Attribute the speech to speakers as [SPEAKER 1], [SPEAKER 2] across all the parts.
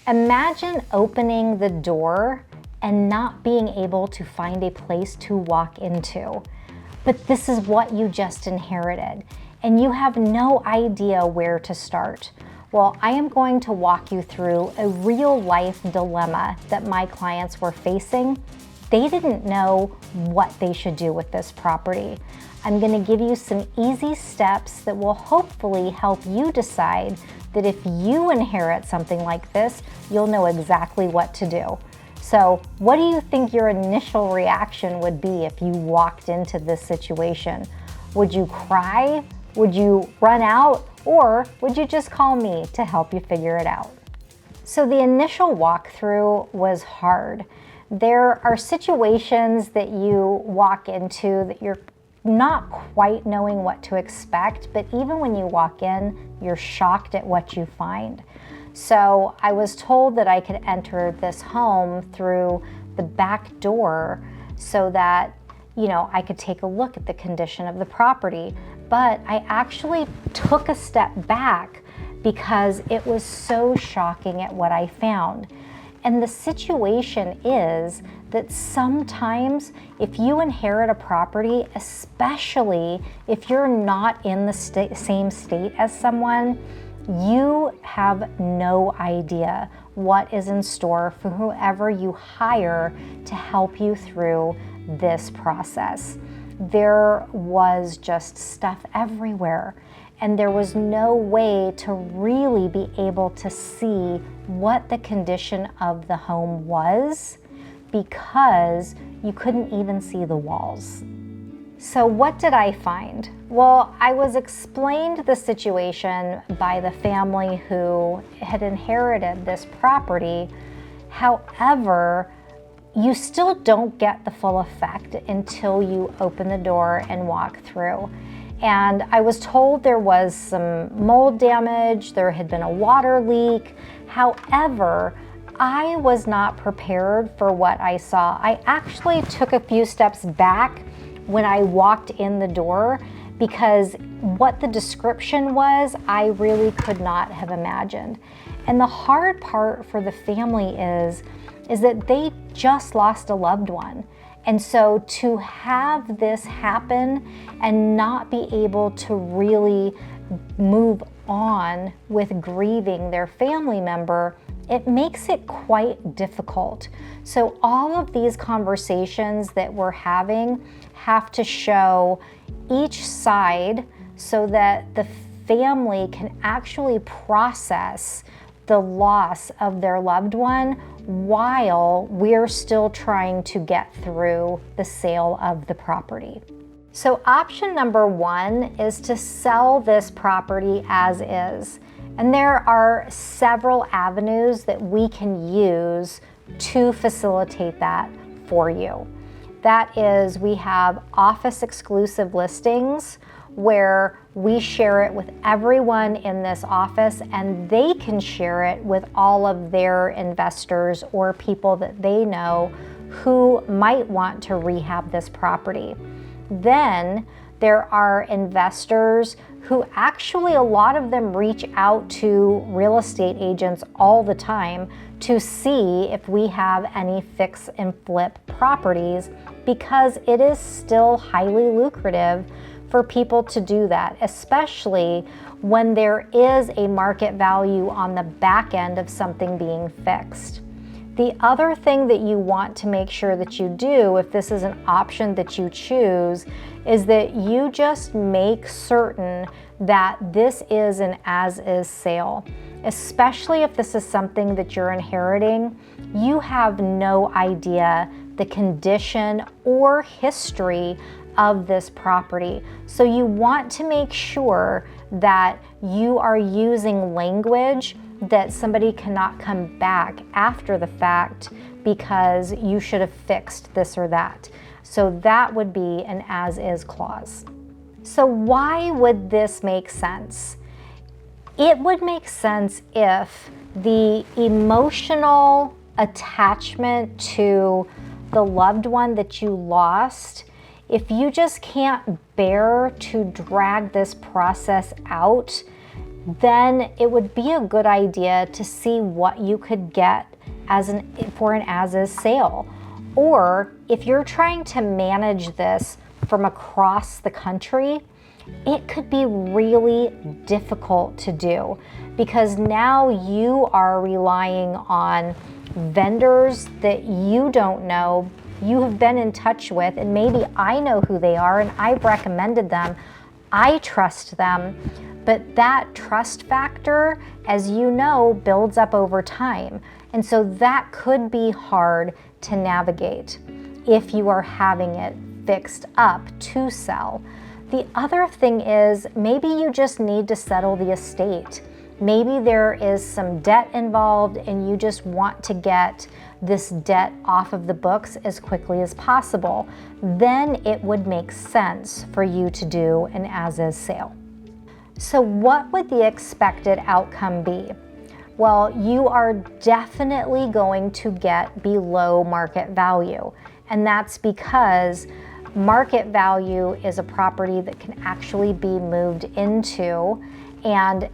[SPEAKER 1] Imagine opening the door and not being able to find a place to walk into. But this is what you just inherited, and you have no idea where to start. Well, I am going to walk you through a real life dilemma that my clients were facing. They didn't know what they should do with this property. I'm going to give you some easy steps that will hopefully help you decide that if you inherit something like this, you'll know exactly what to do. So what do you think your initial reaction would be if you walked into this situation? Would you cry? Would you run out? Or would you just call me to help you figure it out? So the initial walkthrough was hard. There are situations that you walk into that you're not quite knowing what to expect, but even when you walk in, you're shocked at what you find. So I was told that I could enter this home through the back door so that, I could take a look at the condition of the property. But I actually took a step back because it was so shocking at what I found. And the situation is that sometimes if you inherit a property, especially if you're not in the same state as someone, you have no idea what is in store for whoever you hire to help you through this process. There was just stuff everywhere, and there was no way to really be able to see what the condition of the home was because you couldn't even see the walls. So what did I find? Well, I was explained the situation by the family who had inherited this property. However, you still don't get the full effect until you open the door and walk through. And I was told there was some mold damage, there had been a water leak. However, I was not prepared for what I saw. I actually took a few steps back when I walked in the door because what the description was, I really could not have imagined. And the hard part for the family is that they just lost a loved one. And so to have this happen and not be able to really move on with grieving their family member, it makes it quite difficult. So all of these conversations that we're having have to show each side so that the family can actually process the loss of their loved one while we're still trying to get through the sale of the property. So option number one is to sell this property as is. And there are several avenues that we can use to facilitate that for you. That is, we have office exclusive listings where we share it with everyone in this office and they can share it with all of their investors or people that they know who might want to rehab this property. Then there are investors who actually, a lot of them reach out to real estate agents all the time to see if we have any fix and flip properties because it is still highly lucrative for people to do that, especially when there is a market value on the back end of something being fixed. The other thing that you want to make sure that you do, if this is an option that you choose, is that you just make certain that this is an as-is sale. Especially if this is something that you're inheriting, you have no idea the condition or history of this property. So you want to make sure that you are using language that somebody cannot come back after the fact because you should have fixed this or that. So that would be an as-is clause. So why would this make sense? It would make sense if the emotional attachment to the loved one that you lost, if you just can't bear to drag this process out, then it would be a good idea to see what you could get for an as-is sale. Or if you're trying to manage this from across the country, it could be really difficult to do, because now you are relying on vendors that you don't know, you have been in touch with, and maybe I know who they are and I've recommended them, I trust them, but that trust factor, as you know, builds up over time. And so that could be hard to navigate if you are having it fixed up to sell. The other thing is, maybe you just need to settle the estate. Maybe there is some debt involved and you just want to get this debt off of the books as quickly as possible. Then it would make sense for you to do an as-is sale. So what would the expected outcome be? Well, you are definitely going to get below market value. And that's because market value is a property that can actually be moved into, and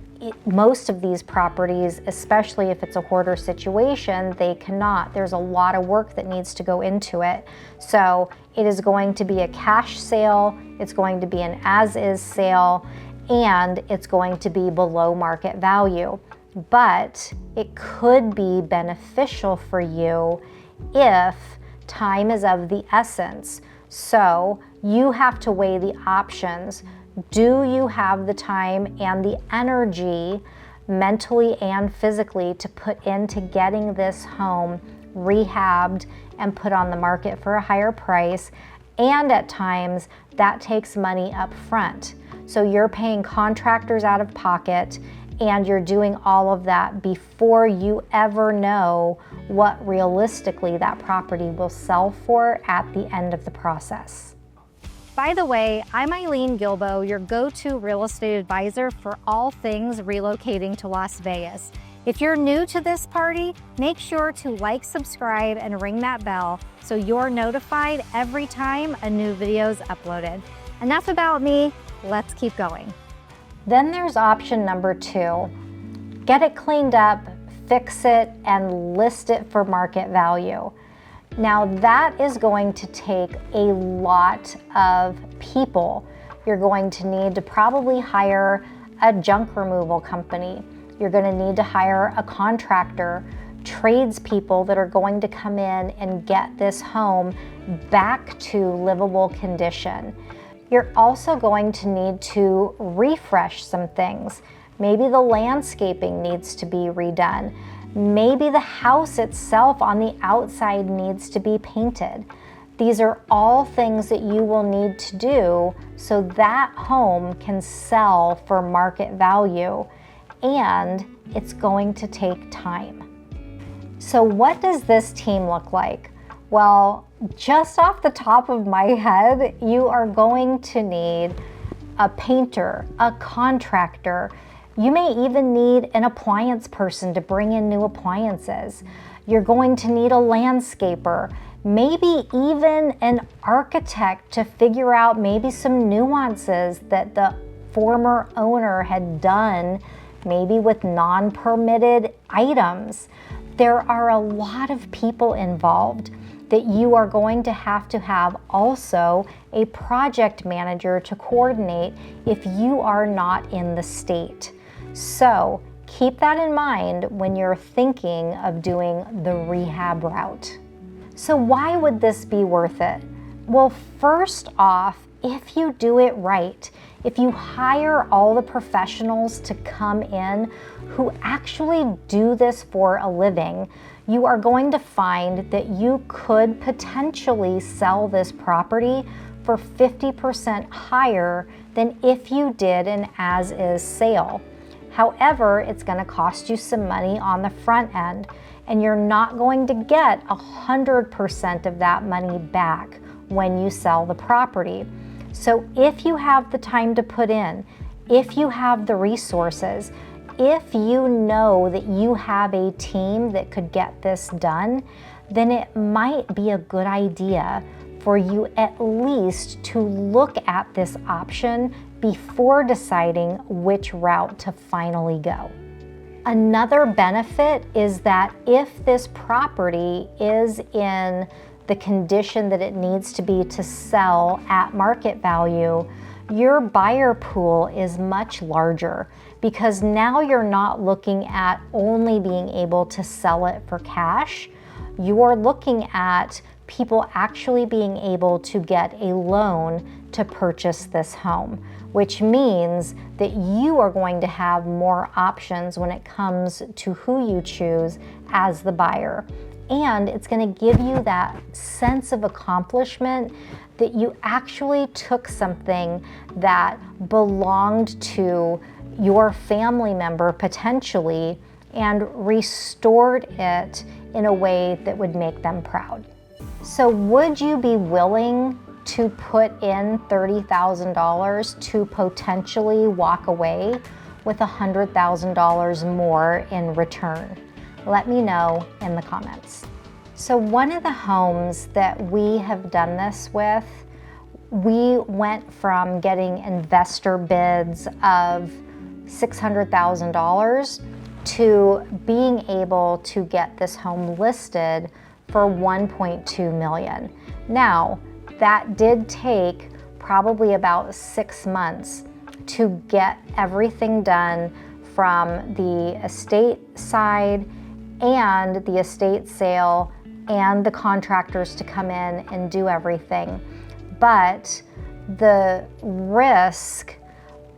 [SPEAKER 1] most of these properties, especially if it's a hoarder situation, they cannot. There's a lot of work that needs to go into it. So it is going to be a cash sale, it's going to be an as-is sale, and it's going to be below market value. But it could be beneficial for you if time is of the essence. So you have to weigh the options. Do you have the time and the energy, mentally and physically, to put into getting this home rehabbed and put on the market for a higher price? And at times that takes money up front. So you're paying contractors out of pocket, and you're doing all of that before you ever know what realistically that property will sell for at the end of the process.
[SPEAKER 2] By the way, I'm Eileen Guilbeault, your go-to real estate advisor for all things relocating to Las Vegas. If you're new to this party, make sure to like, subscribe, and ring that bell so you're notified every time a new video is uploaded. Enough about me, let's keep going.
[SPEAKER 1] Then there's option number 2. Get it cleaned up, fix it, and list it for market value. Now that is going to take a lot of people. You're going to need to probably hire a junk removal company. You're going to need to hire a contractor, tradespeople that are going to come in and get this home back to livable condition. You're also going to need to refresh some things. Maybe the landscaping needs to be redone. Maybe the house itself on the outside needs to be painted. These are all things that you will need to do so that home can sell for market value, and it's going to take time. So what does this team look like? Well, just off the top of my head, you are going to need a painter, a contractor. You may even need an appliance person to bring in new appliances. You're going to need a landscaper, maybe even an architect to figure out maybe some nuances that the former owner had done, maybe with non-permitted items. There are a lot of people involved that you are going to have also a project manager to coordinate if you are not in the state. So keep that in mind when you're thinking of doing the rehab route. So why would this be worth it? Well, first off, if you do it right, if you hire all the professionals to come in who actually do this for a living, you are going to find that you could potentially sell this property for 50% higher than if you did an as-is sale. However, it's going to cost you some money on the front end, and you're not going to get 100% of that money back when you sell the property. So if you have the time to put in, if you have the resources, if you know that you have a team that could get this done, then it might be a good idea for you at least to look at this option before deciding which route to finally go. Another benefit is that if this property is in the condition that it needs to be to sell at market value, your buyer pool is much larger, because now you're not looking at only being able to sell it for cash. You're looking at people actually being able to get a loan to purchase this home, which means that you are going to have more options when it comes to who you choose as the buyer. And it's going to give you that sense of accomplishment that you actually took something that belonged to your family member potentially and restored it in a way that would make them proud. So would you be willing to put in $30,000 to potentially walk away with $100,000 more in return? Let me know in the comments. So one of the homes that we have done this with, we went from getting investor bids of $600,000 to being able to get this home listed for $1.2 million. Now, that did take probably about 6 months to get everything done from the estate side and the estate sale and the contractors to come in and do everything. But the risk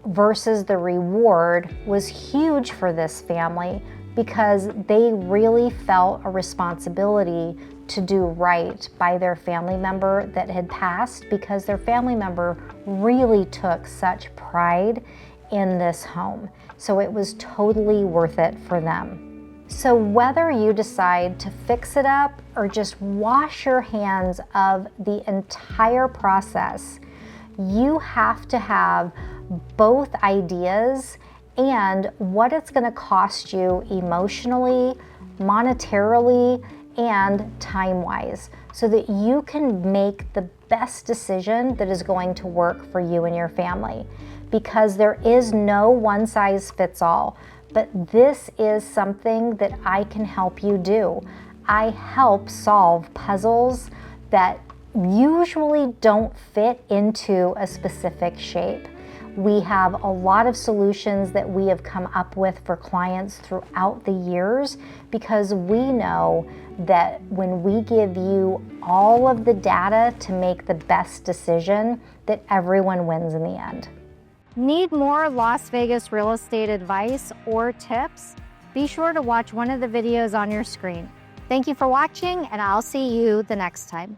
[SPEAKER 1] versus the reward was huge for this family, because they really felt a responsibility to do right by their family member that had passed, because their family member really took such pride in this home. So it was totally worth it for them. So whether you decide to fix it up or just wash your hands of the entire process, you have to have both ideas and what it's going to cost you emotionally, monetarily, and time-wise, so that you can make the best decision that is going to work for you and your family. Because there is no one-size-fits-all, but this is something that I can help you do. I help solve puzzles that usually don't fit into a specific shape. We have a lot of solutions that we have come up with for clients throughout the years, because we know that when we give you all of the data to make the best decision, that everyone wins in the end.
[SPEAKER 2] Need more Las Vegas real estate advice or tips? Be sure to watch one of the videos on your screen. Thank you for watching, and I'll see you the next time.